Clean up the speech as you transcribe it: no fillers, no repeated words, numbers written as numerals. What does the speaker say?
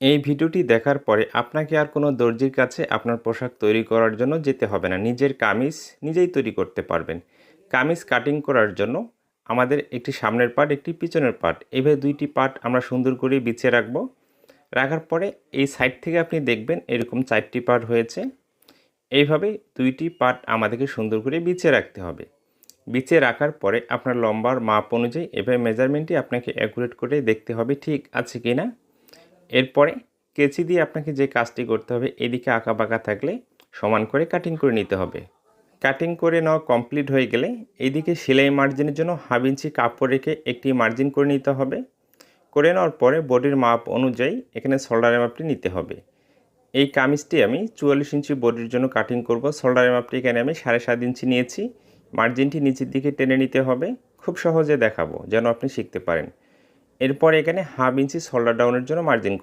এই ভিডিওটি দেখার পরে আপনাকে আর কোনো দর্জির কাছে আপনার পোশাক তৈরি করার জন্য যেতে হবে না। নিজের কামিজ নিজেই তৈরি করতে পারবেন। কামিজ কাটিং করার জন্য আমাদের একটি সামনের পার্ট, একটি পিছনের পার্ট, এইভাবে দুইটি পার্ট আমরা সুন্দর করে বিছিয়ে রাখবো। রাখার পরে এই সাইড থেকে আপনি দেখবেন এরকম 4টি পার্ট হয়েছে। এইভাবে দুইটি পার্ট আমাদেরকে সুন্দর করে বিছিয়ে রাখতে হবে। বিছিয়ে রাখার পরে আপনার লম্বার মাপ অনুযায়ী এভাবে মেজারমেন্টটি আপনাকে অ্যাকুরেট করে দেখতে হবে ঠিক আছে কি না। এরপরে কেচি দিয়ে আপনাকে যে কাজটি করতে হবে, এদিকে আঁকাবাঁকা থাকলে সমান করে কাটিং করে নিতে হবে। কাটিং করে নেওয়া কমপ্লিট হয়ে গেলে এইদিকে সেলাই মার্জিনের জন্য হাফ ইঞ্চি কাপড় রেখে একটি মার্জিন করে নিতে হবে। করে নেওয়ার পরে বডির মাপ অনুযায়ী এখানে শোল্ডারের মাপটি নিতে হবে। এই কামিজটি আমি 44 ইঞ্চি বডির জন্য কাটিং করব। শোল্ডারের মাপটি এখানে আমি 7.5 ইঞ্চি নিয়েছি। মার্জিনটি নিচের দিকে টেনে নিতে হবে। খুব সহজে দেখাবো যেন আপনি শিখতে পারেন। এরপর এখানে হাফ ইঞ্চি শোল্ডার ডাউনের জন্য মার্জিন